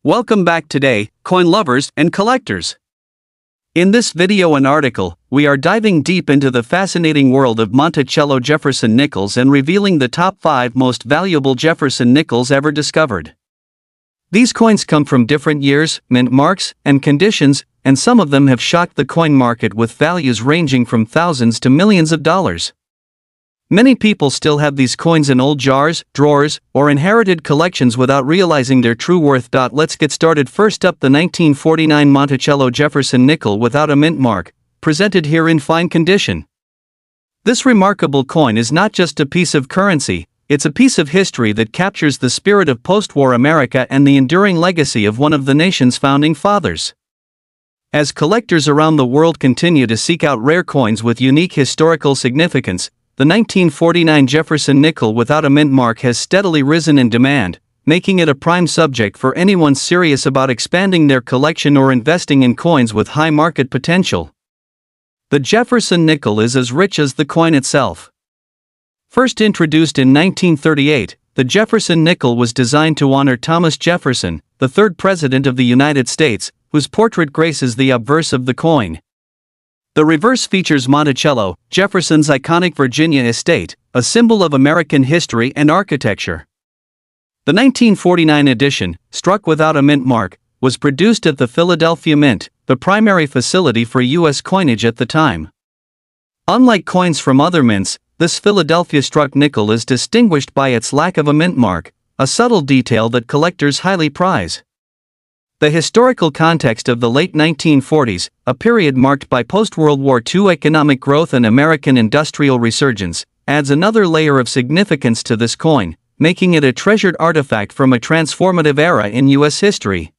Welcome back today, coin lovers and collectors. In this video and article, we are diving deep into the fascinating world of Monticello Jefferson nickels and revealing the top 5 most valuable Jefferson nickels ever discovered. These coins come from different years, mint marks, and conditions, and some of them have shocked the coin market with values ranging from thousands to millions of dollars. Many people still have these coins in old jars, drawers, or inherited collections without realizing their true worth. Let's get started. First up, the 1949 Monticello Jefferson nickel without a mint mark, presented here in fine condition. This remarkable coin is not just a piece of currency, it's a piece of history that captures the spirit of post-war America and the enduring legacy of one of the nation's founding fathers. As collectors around the world continue to seek out rare coins with unique historical significance, the 1949 Jefferson nickel without a mint mark has steadily risen in demand, making it a prime subject for anyone serious about expanding their collection or investing in coins with high market potential. The Jefferson nickel is as rich as the coin itself. First introduced in 1938, the Jefferson nickel was designed to honor Thomas Jefferson, the third president of the United States, whose portrait graces the obverse of the coin. The reverse features Monticello, Jefferson's iconic Virginia estate, a symbol of American history and architecture. The 1949 edition, struck without a mint mark, was produced at the Philadelphia Mint, the primary facility for U.S. coinage at the time. Unlike coins from other mints, this Philadelphia-struck nickel is distinguished by its lack of a mint mark, a subtle detail that collectors highly prize. The historical context of the late 1940s, a period marked by post-World War II economic growth and American industrial resurgence, adds another layer of significance to this coin, making it a treasured artifact from a transformative era in U.S. history.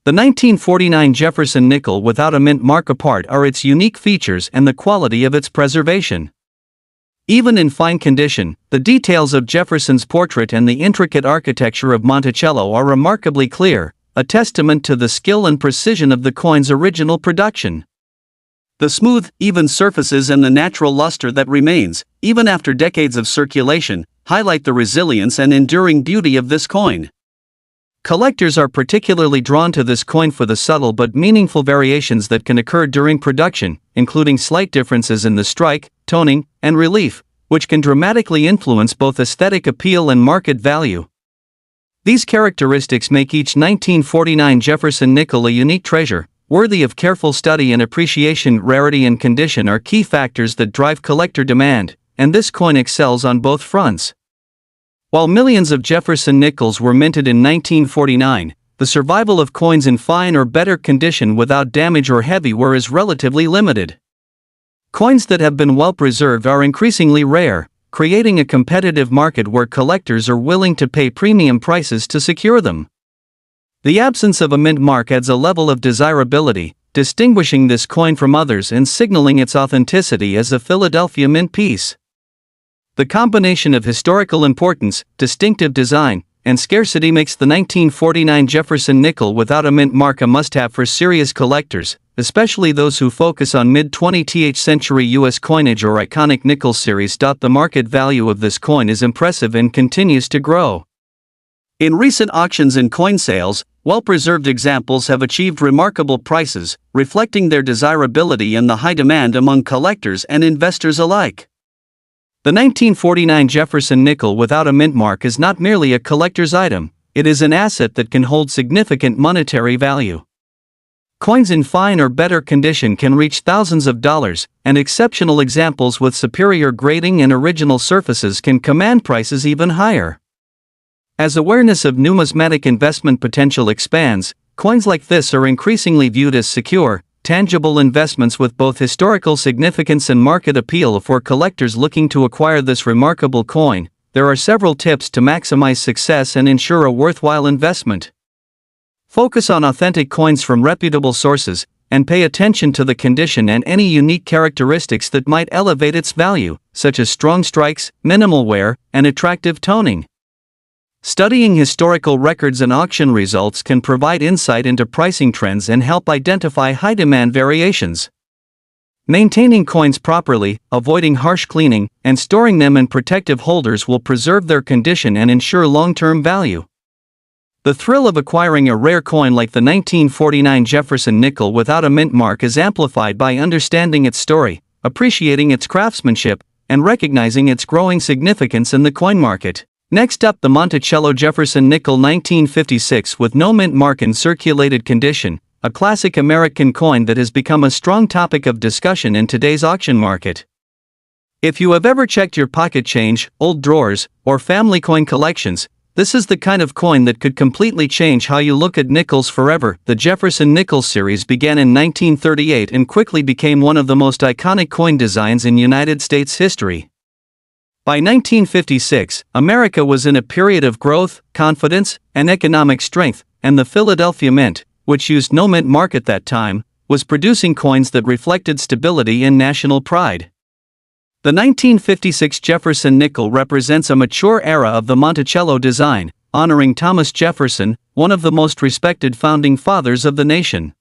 The 1949 Jefferson nickel without a mint mark apart are its unique features and the quality of its preservation. Even in fine condition, the details of Jefferson's portrait and the intricate architecture of Monticello are remarkably clear, a testament to the skill and precision of the coin's original production. The smooth, even surfaces and the natural luster that remains, even after decades of circulation, highlight the resilience and enduring beauty of this coin. Collectors are particularly drawn to this coin for the subtle but meaningful variations that can occur during production, including slight differences in the strike, toning, and relief, which can dramatically influence both aesthetic appeal and market value. These characteristics make each 1949 Jefferson nickel a unique treasure, worthy of careful study and appreciation. Rarity and condition are key factors that drive collector demand, and this coin excels on both fronts. While millions of Jefferson nickels were minted in 1949, the survival of coins in fine or better condition without damage or heavy wear is relatively limited. Coins that have been well preserved are increasingly rare, creating a competitive market where collectors are willing to pay premium prices to secure them. The absence of a mint mark adds a level of desirability, distinguishing this coin from others and signaling its authenticity as a Philadelphia Mint piece. The combination of historical importance, distinctive design, and scarcity makes the 1949 Jefferson nickel without a mint mark a must-have for serious collectors, especially those who focus on mid-20th century U.S. coinage or iconic nickel series. The market value of this coin is impressive and continues to grow. In recent auctions and coin sales, well-preserved examples have achieved remarkable prices, reflecting their desirability and the high demand among collectors and investors alike. The 1949 Jefferson nickel without a mint mark is not merely a collector's item, it is an asset that can hold significant monetary value. Coins in fine or better condition can reach thousands of dollars, and exceptional examples with superior grading and original surfaces can command prices even higher. As awareness of numismatic investment potential expands, coins like this are increasingly viewed as secure, tangible investments with both historical significance and market appeal. For collectors looking to acquire this remarkable coin, there are several tips to maximize success and ensure a worthwhile investment. Focus on authentic coins from reputable sources, and pay attention to the condition and any unique characteristics that might elevate its value, such as strong strikes, minimal wear, and attractive toning. Studying historical records and auction results can provide insight into pricing trends and help identify high-demand variations. Maintaining coins properly, avoiding harsh cleaning, and storing them in protective holders will preserve their condition and ensure long-term value. The thrill of acquiring a rare coin like the 1949 Jefferson nickel without a mint mark is amplified by understanding its story, appreciating its craftsmanship, and recognizing its growing significance in the coin market. Next up, the Monticello Jefferson nickel 1956 with no mint mark in circulated condition, a classic American coin that has become a strong topic of discussion in today's auction market. If you have ever checked your pocket change, old drawers, or family coin collections, this is the kind of coin that could completely change how you look at nickels forever. The Jefferson nickel series began in 1938 and quickly became one of the most iconic coin designs in United States history. By 1956, America was in a period of growth, confidence, and economic strength, and the Philadelphia Mint, which used no mint mark at that time, was producing coins that reflected stability and national pride. The 1956 Jefferson nickel represents a mature era of the Monticello design, honoring Thomas Jefferson, one of the most respected founding fathers of the nation.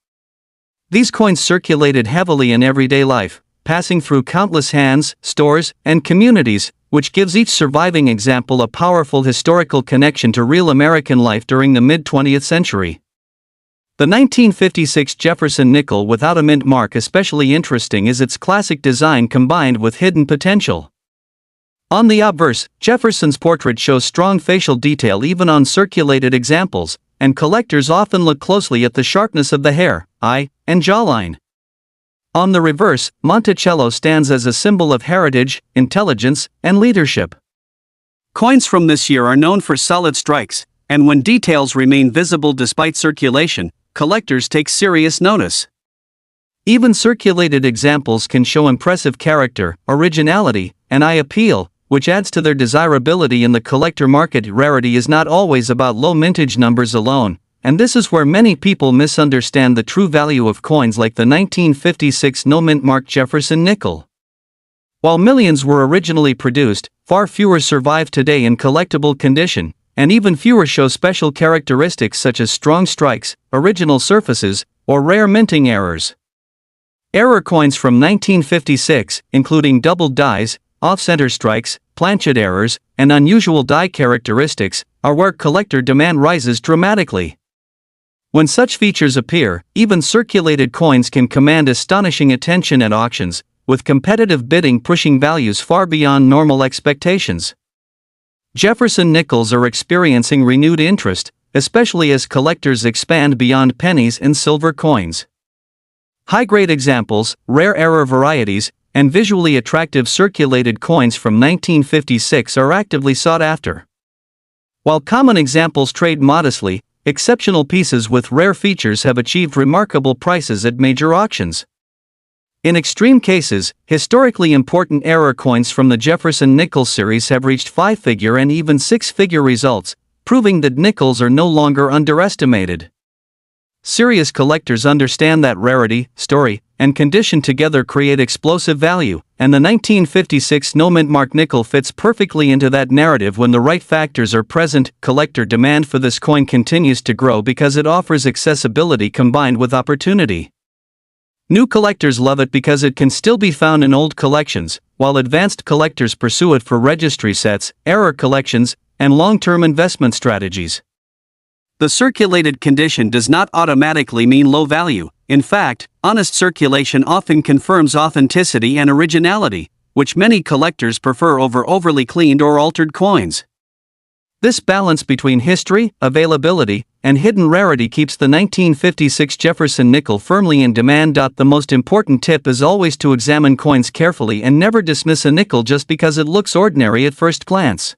These coins circulated heavily in everyday life, passing through countless hands, stores, and communities, which gives each surviving example a powerful historical connection to real American life during the mid-20th century. The 1956 Jefferson nickel without a mint mark especially interesting is its classic design combined with hidden potential. On the obverse, Jefferson's portrait shows strong facial detail even on circulated examples, and collectors often look closely at the sharpness of the hair, eye, and jawline. On the reverse, Monticello stands as a symbol of heritage, intelligence, and leadership. Coins from this year are known for solid strikes, and when details remain visible despite circulation, collectors take serious notice. Even circulated examples can show impressive character, originality, and eye appeal, which adds to their desirability in the collector market. Rarity is not always about low mintage numbers alone, and this is where many people misunderstand the true value of coins like the 1956 no mint mark Jefferson nickel. While millions were originally produced, far fewer survive today in collectible condition, and even fewer show special characteristics such as strong strikes, original surfaces, or rare minting errors. Error coins from 1956, including doubled dies, off-center strikes, planchet errors, and unusual die characteristics, are where collector demand rises dramatically. When such features appear, even circulated coins can command astonishing attention at auctions, with competitive bidding pushing values far beyond normal expectations. Jefferson nickels are experiencing renewed interest, especially as collectors expand beyond pennies and silver coins. High-grade examples, rare error varieties, and visually attractive circulated coins from 1956 are actively sought after. While common examples trade modestly, exceptional pieces with rare features have achieved remarkable prices at major auctions. In extreme cases, historically important error coins from the Jefferson nickel series have reached 5-figure and even 6-figure results, proving that nickels are no longer underestimated. Serious collectors understand that rarity, story, and condition together create explosive value, and the 1956 no mint mark nickel fits perfectly into that narrative when the right factors are present. Collector demand for this coin continues to grow because it offers accessibility combined with opportunity. New collectors love it because it can still be found in old collections, while advanced collectors pursue it for registry sets, error collections, and long-term investment strategies. The circulated condition does not automatically mean low value. In fact, honest circulation often confirms authenticity and originality, which many collectors prefer over overly cleaned or altered coins. This balance between history, availability, and hidden rarity keeps the 1956 Jefferson nickel firmly in demand. The most important tip is always to examine coins carefully and never dismiss a nickel just because it looks ordinary at first glance.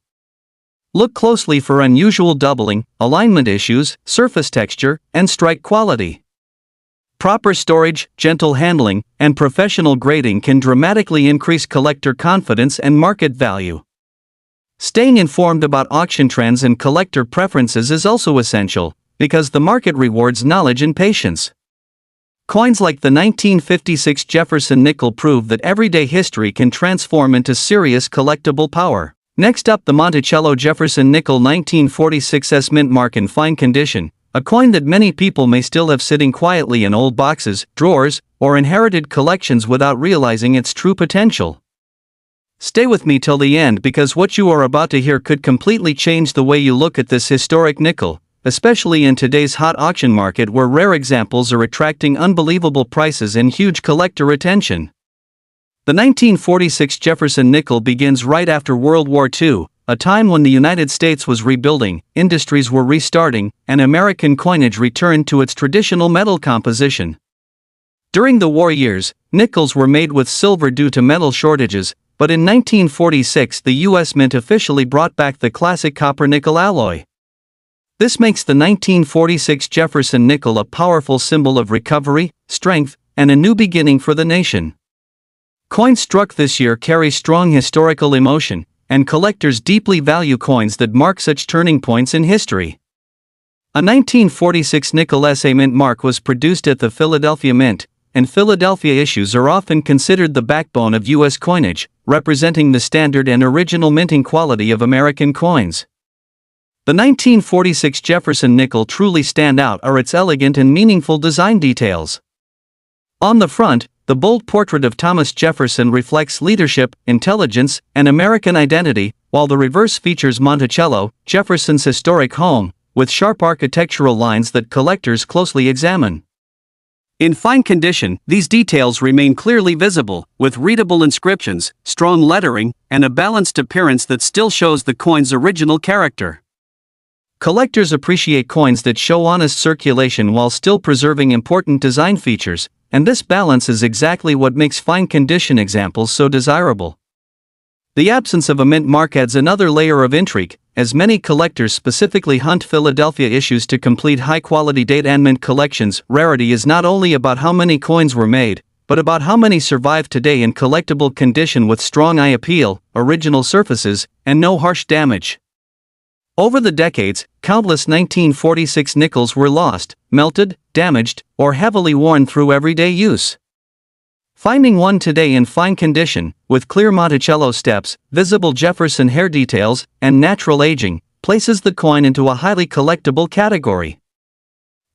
Look closely for unusual doubling, alignment issues, surface texture, and strike quality. Proper storage, gentle handling, and professional grading can dramatically increase collector confidence and market value. Staying informed about auction trends and collector preferences is also essential, because the market rewards knowledge and patience. Coins like the 1956 Jefferson nickel prove that everyday history can transform into serious collectible power. Next up, the Monticello Jefferson nickel 1946 mint mark in fine condition, a coin that many people may still have sitting quietly in old boxes, drawers, or inherited collections without realizing its true potential. Stay with me till the end because what you are about to hear could completely change the way you look at this historic nickel. especially in today's hot auction market where rare examples are attracting unbelievable prices and huge collector attention. The 1946 Jefferson nickel begins right after World War II, a time when the United States was rebuilding, industries were restarting, and American coinage returned to its traditional metal composition. During the war years, nickels were made with silver due to metal shortages, but in 1946 the U.S. Mint officially brought back the classic copper-nickel alloy. This makes the 1946 Jefferson nickel a powerful symbol of recovery, strength, and a new beginning for the nation. Coins struck this year carry strong historical emotion, and collectors deeply value coins that mark such turning points in history. A 1946 nickel SA Mint mark was produced at the Philadelphia Mint, and Philadelphia issues are often considered the backbone of U.S. coinage, representing the standard and original minting quality of American coins. The 1946 Jefferson nickel truly stand out are its elegant and meaningful design details. On the front, the bold portrait of Thomas Jefferson reflects leadership, intelligence, and American identity, while the reverse features Monticello, Jefferson's historic home, with sharp architectural lines that collectors closely examine. In fine condition, these details remain clearly visible, with readable inscriptions, strong lettering, and a balanced appearance that still shows the coin's original character. Collectors appreciate coins that show honest circulation while still preserving important design features, and this balance is exactly what makes fine condition examples so desirable. The absence of a mint mark adds another layer of intrigue, as many collectors specifically hunt Philadelphia issues to complete high-quality date and mint collections. Rarity is not only about how many coins were made, but about how many survive today in collectible condition with strong eye appeal, original surfaces, and no harsh damage. Over the decades, countless 1946 nickels were lost, melted, damaged, or heavily worn through everyday use. Finding one today in fine condition, with clear Monticello steps, visible Jefferson hair details, and natural aging, places the coin into a highly collectible category.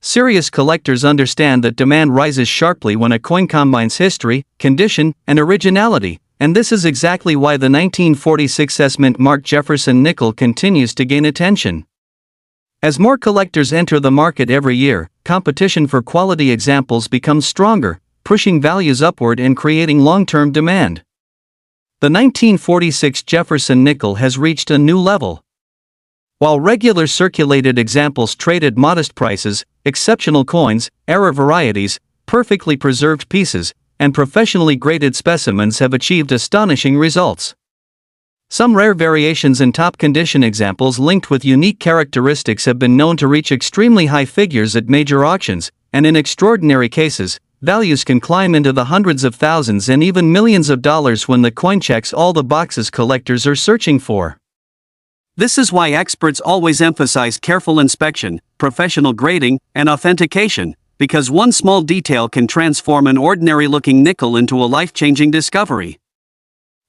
Serious collectors understand that demand rises sharply when a coin combines history, condition, and originality, and this is exactly why the 1946 Mint marked Jefferson nickel continues to gain attention. As more collectors enter the market every year, competition for quality examples becomes stronger, pushing values upward and creating long-term demand. The 1946 Jefferson nickel has reached a new level. While regular circulated examples trade at modest prices, exceptional coins, rare varieties, perfectly preserved pieces, and professionally graded specimens have achieved astonishing results. Some rare variations in top condition examples linked with unique characteristics have been known to reach extremely high figures at major auctions, and in extraordinary cases, values can climb into the hundreds of thousands and even millions of dollars when the coin checks all the boxes collectors are searching for. This is why experts always emphasize careful inspection, professional grading, and authentication, because one small detail can transform an ordinary-looking nickel into a life-changing discovery.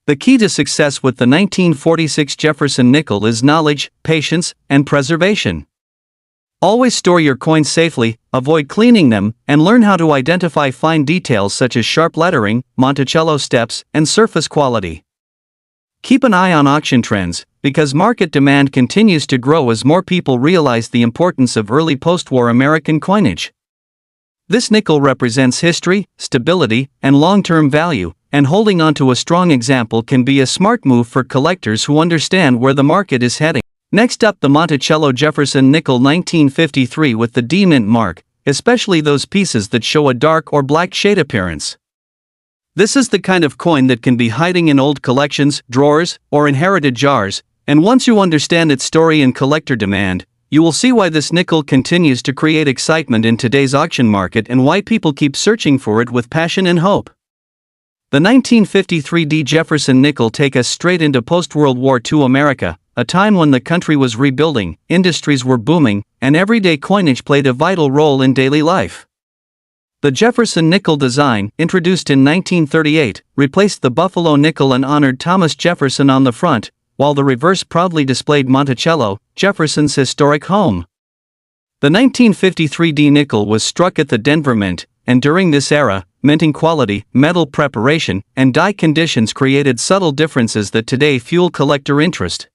The key to success with the 1946 Jefferson nickel is knowledge, patience, and preservation. Always store your coins safely, avoid cleaning them, and learn how to identify fine details such as sharp lettering, Monticello steps, and surface quality. Keep an eye on auction trends, because market demand continues to grow as more people realize the importance of early post-war American coinage. This nickel represents history, stability, and long-term value, and holding onto a strong example can be a smart move for collectors who understand where the market is heading. Next up, the Monticello Jefferson nickel 1953 with the D Mint mark, especially those pieces that show a dark or black shade appearance. This is the kind of coin that can be hiding in old collections, drawers, or inherited jars, and once you understand its story and collector demand, you will see why this nickel continues to create excitement in today's auction market and why people keep searching for it with passion and hope. The 1953 D Jefferson nickel take us straight into post-World War II America, a time when the country was rebuilding, industries were booming, and everyday coinage played a vital role in daily life. The Jefferson nickel design, introduced in 1938, replaced the Buffalo nickel and honored Thomas Jefferson on the front, while the reverse proudly displayed Monticello, Jefferson's historic home. The 1953 D nickel was struck at the Denver Mint, and during this era, minting quality, metal preparation, and die conditions created subtle differences that today fuel collector interest.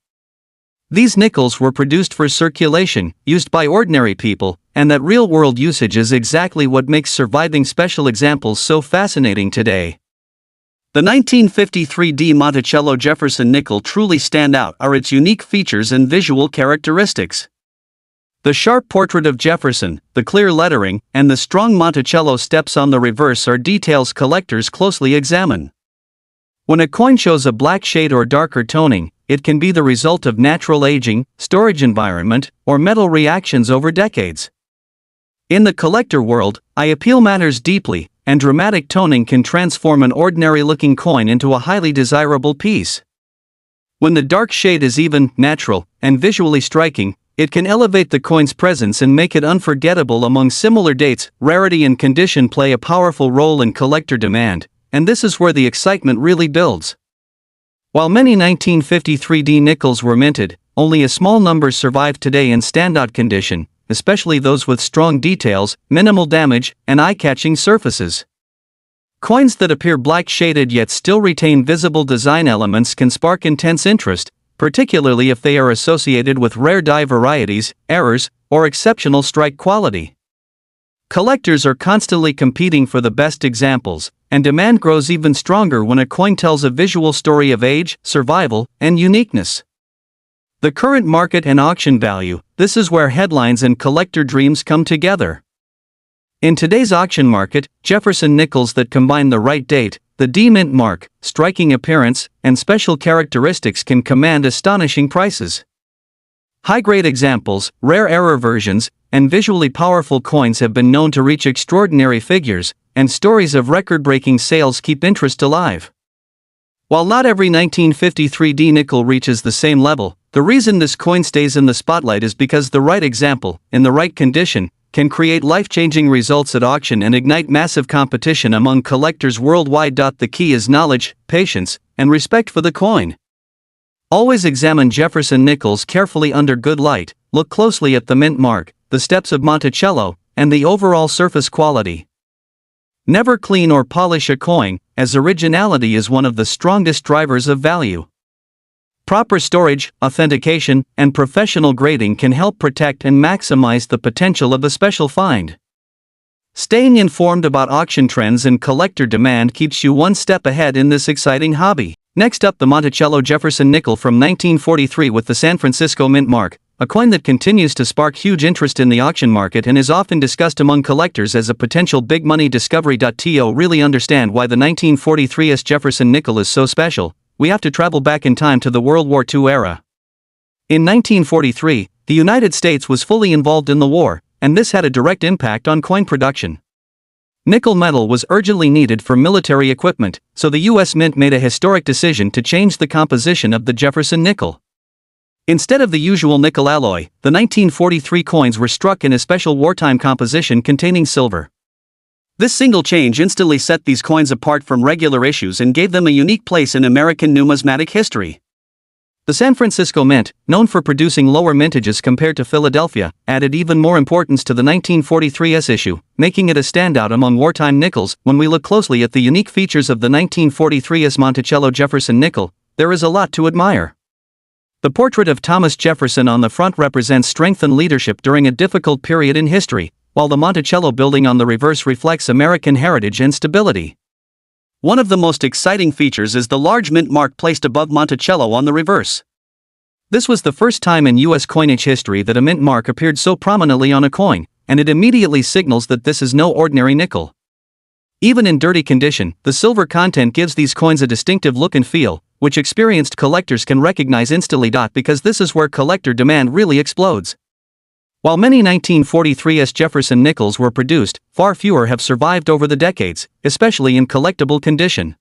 These nickels were produced for circulation, used by ordinary people, and that real-world usage is exactly what makes surviving special examples so fascinating today. The 1953 Monticello Jefferson nickel truly stand out are its unique features and visual characteristics. The sharp portrait of Jefferson, the clear lettering, and the strong Monticello steps on the reverse are details collectors closely examine. When a coin shows a black shade or darker toning, it can be the result of natural aging, storage environment, or metal reactions over decades. In the collector world, eye appeal matters deeply, and dramatic toning can transform an ordinary-looking coin into a highly desirable piece. When the dark shade is even, natural, and visually striking, it can elevate the coin's presence and make it unforgettable among similar dates. Rarity and condition play a powerful role in collector demand, and this is where the excitement really builds. While many 1953 nickels were minted, only a small number survive today in standout condition, especially those with strong details, minimal damage, and eye-catching surfaces. Coins that appear black-shaded yet still retain visible design elements can spark intense interest, particularly if they are associated with rare die varieties, errors, or exceptional strike quality. Collectors are constantly competing for the best examples, and demand grows even stronger when a coin tells a visual story of age, survival, and uniqueness. The current market and auction value, this is where headlines and collector dreams come together. In today's auction market, Jefferson nickels that combine the right date, the D-mint mark, striking appearance, and special characteristics can command astonishing prices. High-grade examples, rare error versions, and visually powerful coins have been known to reach extraordinary figures, and stories of record-breaking sales keep interest alive. While not every 1953 nickel reaches the same level, the reason this coin stays in the spotlight is because the right example, in the right condition, can create life-changing results at auction and ignite massive competition among collectors worldwide. The key is knowledge, patience, and respect for the coin. Always examine Jefferson nickels carefully under good light, look closely at the mint mark, the steps of Monticello, and the overall surface quality. Never clean or polish a coin, as originality is one of the strongest drivers of value. Proper storage, authentication, and professional grading can help protect and maximize the potential of a special find. Staying informed about auction trends and collector demand keeps you one step ahead in this exciting hobby. Next up, the Monticello Jefferson nickel from 1943 with the San Francisco mint mark, a coin that continues to spark huge interest in the auction market and is often discussed among collectors as a potential big money discovery. To really understand why the 1943 Jefferson nickel is so special, we have to travel back in time to the World War II era. In 1943, the United States was fully involved in the war, and this had a direct impact on coin production. Nickel metal was urgently needed for military equipment, so the U.S. Mint made a historic decision to change the composition of the Jefferson nickel. Instead of the usual nickel alloy, the 1943 coins were struck in a special wartime composition containing silver. This single change instantly set these coins apart from regular issues and gave them a unique place in American numismatic history. The San Francisco Mint, known for producing lower mintages compared to Philadelphia, added even more importance to the 1943 issue, making it a standout among wartime nickels. When we look closely at the unique features of the 1943 Monticello Jefferson nickel, there is a lot to admire. The portrait of Thomas Jefferson on the front represents strength and leadership during a difficult period in history, while the Monticello building on the reverse reflects American heritage and stability. One of the most exciting features is the large mint mark placed above Monticello on the reverse. This was the first time in U.S. coinage history that a mint mark appeared so prominently on a coin, and it immediately signals that this is no ordinary nickel. Even in dirty condition, the silver content gives these coins a distinctive look and feel, which experienced collectors can recognize instantly. Because this is where collector demand really explodes. While many 1943 Jefferson nickels were produced, far fewer have survived over the decades, especially in collectible condition.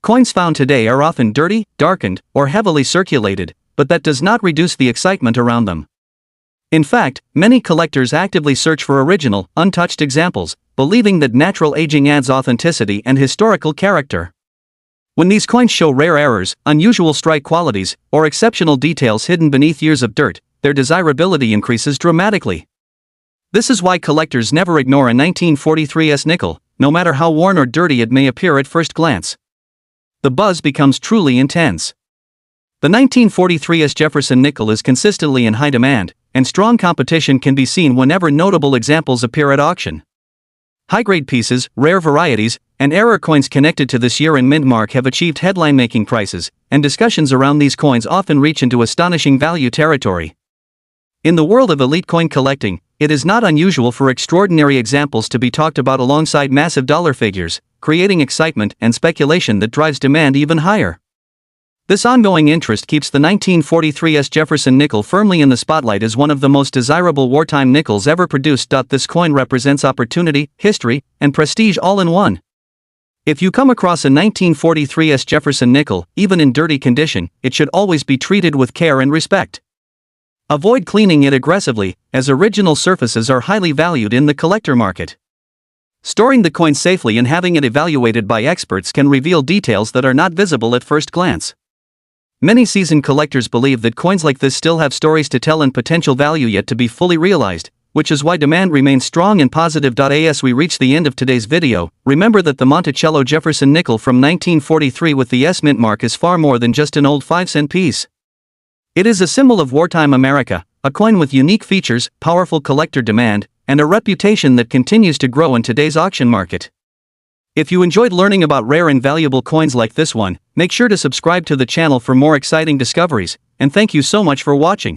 Coins found today are often dirty, darkened, or heavily circulated, but that does not reduce the excitement around them. In fact, many collectors actively search for original, untouched examples, believing that natural aging adds authenticity and historical character. When these coins show rare errors, unusual strike qualities, or exceptional details hidden beneath years of dirt, their desirability increases dramatically. This is why collectors never ignore a 1943 nickel, no matter how worn or dirty it may appear at first glance. The buzz becomes truly intense. The 1943 Jefferson nickel is consistently in high demand, and strong competition can be seen whenever notable examples appear at auction. High-grade pieces, rare varieties, and error coins connected to this year and mint mark have achieved headline-making prices, and discussions around these coins often reach into astonishing value territory. In the world of elite coin collecting, it is not unusual for extraordinary examples to be talked about alongside massive dollar figures, creating excitement and speculation that drives demand even higher. This ongoing interest keeps the 1943 Jefferson nickel firmly in the spotlight as one of the most desirable wartime nickels ever produced. This coin represents opportunity, history, and prestige all in one. If you come across a 1943 Jefferson nickel, even in dirty condition, it should always be treated with care and respect. Avoid cleaning it aggressively, as original surfaces are highly valued in the collector market. Storing the coin safely and having it evaluated by experts can reveal details that are not visible at first glance. Many seasoned collectors believe that coins like this still have stories to tell and potential value yet to be fully realized, which is why demand remains strong and positive. As we reach the end of today's video, remember that the Monticello Jefferson nickel from 1943 with the S mint mark is far more than just an old 5-cent piece. It is a symbol of wartime America, a coin with unique features, powerful collector demand, and a reputation that continues to grow in today's auction market. If you enjoyed learning about rare and valuable coins like this one, make sure to subscribe to the channel for more exciting discoveries, and thank you so much for watching.